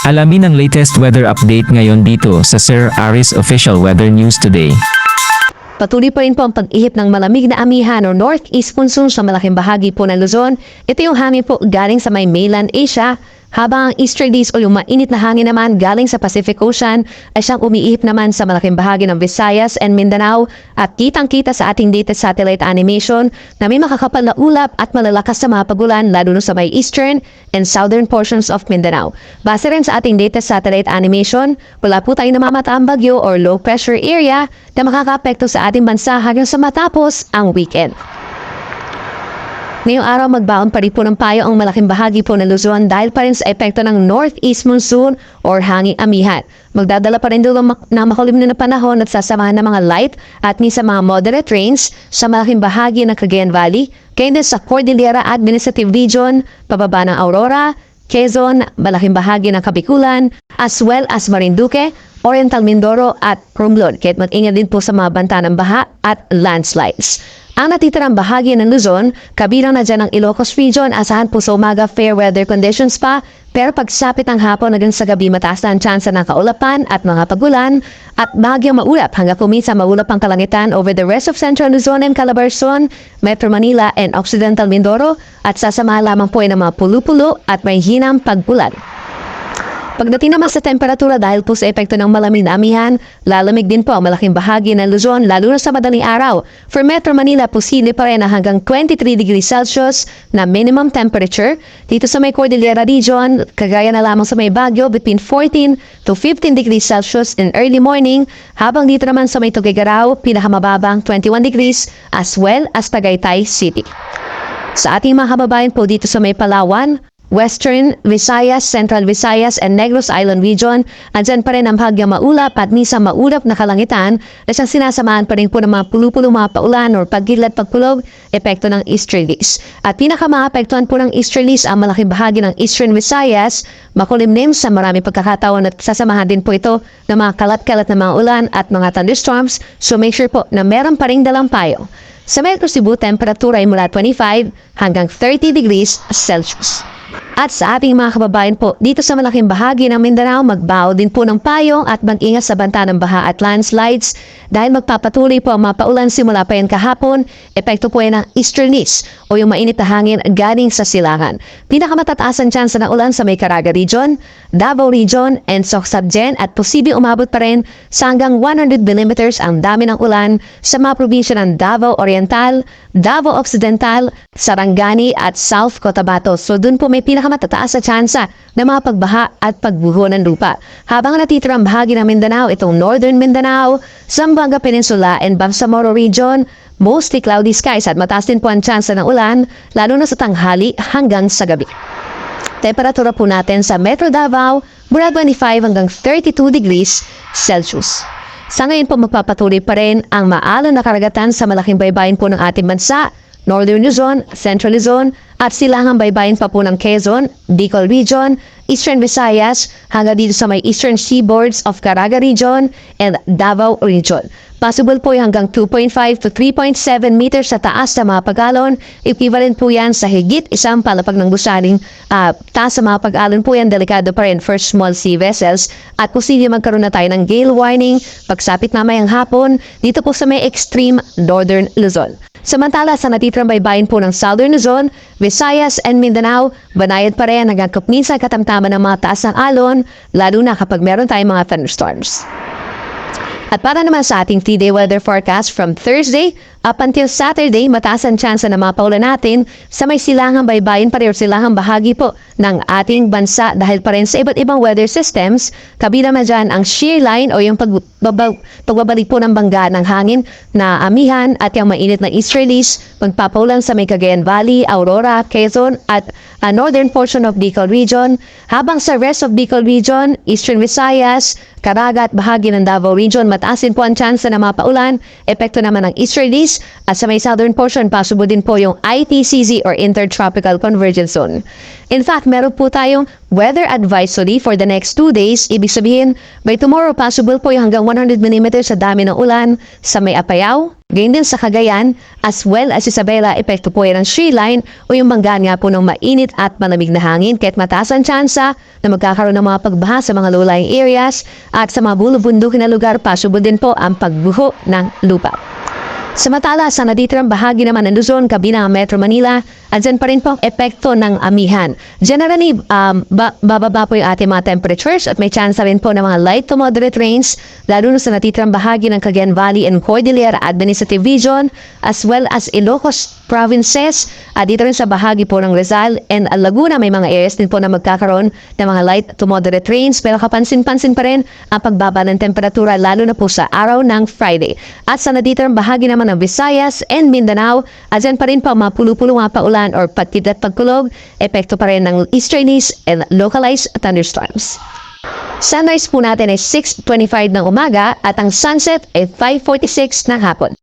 Alamin ang latest weather update ngayon dito sa Sir Aris Official Weather News Today. Patuloy pa rin po ang pag-ihip ng malamig na amihan o northeast monsoon sa malaking bahagi po ng Luzon. Ito yung hangin po galing sa may mainland Asia, habang ang easterlies o yung mainit na hangin naman galing sa Pacific Ocean ay siyang umiihip naman sa malaking bahagi ng Visayas and Mindanao, at kitang-kita sa ating data satellite animation na may makakapal na ulap at malalakas na mga pagulan lalo na sa may eastern and southern portions of Mindanao. Base rin sa ating data satellite animation, wala po tayong namamataang bagyo or low pressure area na makakaapekto sa ating bansa hanggang sa matapos ang weekend. Ngayong araw magbaon pa rin po ng payo ang malaking bahagi po ng Luzon dahil pa rin sa epekto ng northeast monsoon or hanging amihan. Magdadala pa rin doon ng makulim na panahon at sasamahan ng mga light at minsan mga moderate rains sa malaking bahagi ng Cagayan Valley, kaya din sa Cordillera Administrative Region, pababa ng Aurora, Quezon, malaking bahagi ng Kabikulan, as well as Marinduque, Oriental Mindoro at Romblon, kaya't mag-ingat din po sa mga banta ng baha at landslides. Ang natitirang bahagi ng Luzon, kabilang na dyan ang Ilocos Region, asahan po sa umaga fair weather conditions pa, pero pagsapit ng hapon hanggang sa gabi mataas na ang tsansa ng kaulapan at mga pagulan at bahagyang maulap hanggang kumisa maulap ang kalangitan over the rest of Central Luzon and Calabarzon, Metro Manila and Occidental Mindoro, at sasamahan lamang po ng mga pulo-pulo at may hinang pagbulan. Pagdating naman sa temperatura dahil po sa epekto ng malamig na amihan, lalamig din po ang malaking bahagi ng Luzon lalo na sa madaling araw. For Metro Manila, posible pa rin na hanggang 23 degrees Celsius na minimum temperature. Dito sa may Cordillera Region, kagaya na lamang sa may Baguio, between 14 to 15 degrees Celsius in early morning, habang dito naman sa may Tuguegarao, pinakamababang 21 degrees as well as Tagaytay City. Sa ating mga kababayan po dito sa may Palawan, Western Visayas, Central Visayas, and Negros Island Region, andyan pa rin ang bahagyang maulap at minsan maulap na kalangitan na siyang sinasamahan pa rin po ng mga pulo-pulo mga paulan or pagkidlat pagpulog, epekto ng easterlies. At pinakamaapektuhan po ng easterlies ang malaking bahagi ng Eastern Visayas, makulimlim sa marami pagkakataon at sasamahan din po ito ng mga kalat-kalat na mga ulan at mga thunderstorms, so make sure po na meron pa rin dalang payo. Sa Metro Cebu, temperatura ay mula 25 hanggang 30 degrees Celsius. At sa ating mga kababayan po, dito sa malaking bahagi ng Mindanao, magbaho din po ng payong at mag-ingat sa banta ng baha at landslides dahil magpapatuloy po ang mga paulan simula pa yan kahapon, epekto po yan ng easterlies o yung mainit na hangin galing sa silangan. Pinakamatataas ang tsansa ng ulan sa may Caraga Region, Davao Region, and Soc-Sabgen at posibleng umabot pa rin sa hanggang 100 mm ang dami ng ulan sa mga probinsya ng Davao Oriental, Davao Occidental, Sarangani at South Cotabato. So dun po may pinakamatataas na tsansa na mga pagbaha at pagbuho ng lupa. Habang natitirang bahagi ng Mindanao, itong Northern Mindanao, Zamboanga Peninsula and Bangsamoro Region, mostly cloudy skies at mataas din po ang tsansa ng ulan, lalo na sa tanghali hanggang sa gabi. Temperatura po natin sa Metro Davao, mula 25 hanggang 32 degrees Celsius. Sa ngayon po magpapatuloy pa rin ang maalon na karagatan sa malaking baybayin po ng ating bansa, Northern Luzon, Central Luzon, at silangang baybayin pa po ng Quezon, Bicol Region, Eastern Visayas, hanggang dito sa may Eastern Seaboards of Caraga Region and Davao Region. Possible po yung hanggang 2.5 to 3.7 meters sa taas na mga pag-alon. Equivalent po yan sa higit isang palapag ng gusaling. Taas sa mga pag-alon po yan, delikado pa rin for small sea vessels. At posible magkaroon na tayo ng gale warning pagsapit mamayang hapon dito po sa may extreme Northern Luzon. Samantala sa natitirang baybayin po ng Southern Luzon, Visayas and Mindanao, banayad pa rin hanggang minsan katamtaman ng mga taas ng alon, lalo na kapag meron tayong mga thunderstorms. At para naman sa ating 3-day weather forecast from Thursday up until Saturday, mataas ang tsansa na mga paulan natin sa may silangang baybayin pa rin o silangang bahagi po ng ating bansa dahil pa rin sa iba't ibang weather systems, kabilang na dyan ang shear line o yung pagbabalik po ng bangga ng hangin na amihan at yung mainit na easterlies, magpapaulan sa may Cagayan Valley, Aurora, Quezon at northern portion of Bicol Region, habang sa rest of Bicol Region, Eastern Visayas, Caraga at bahagi ng Davao Region, mataas din po ang tsansa na mga paulan, epekto naman ng easterlies Philippines at sa may southern portion, possible din po yung ITCZ or Intertropical Convergence Zone. In fact, meron po tayong weather advisory for the next 2 days. Ibig sabihin, by tomorrow, possible po yung hanggang 100 mm sa dami ng ulan sa may Apayao, gayon din sa Cagayan, as well as Isabela, epekto po yan ng tree line o yung manggaan nga po ng mainit at malamig na hangin kahit mataas ang tsansa na magkakaroon ng mga pagbaha sa mga low-lying areas at sa mga bulubundukin na lugar, possible din po ang pagbuho ng lupa. Samantala, sa natitirang bahagi naman ng Luzon, kabina ang Metro Manila, andyan pa rin po ang epekto ng amihan. Generally, bababa po yung ating mga temperatures at may chance rin po ng mga light to moderate rains, lalo na sa natitirang bahagi ng Cagayan Valley and Cordillera Administrative Region, as well as Ilocos provinces, at dito rin sa bahagi po ng Rizal and Laguna, may mga areas din po na magkakaroon ng mga light to moderate rains, pero kapansin-pansin pa rin ang pagbaba ng temperatura, lalo na po sa araw ng Friday. At sa natitirang bahagi naman ng Visayas and Mindanao, andyan pa rin po mga pulo-pulo mga paulan or pagtid at pagkulog, epekto pa rin ng easterlies and localized thunderstorms. Sunrise po natin ay 6:25 ng umaga at ang sunset ay 5:46 ng hapon.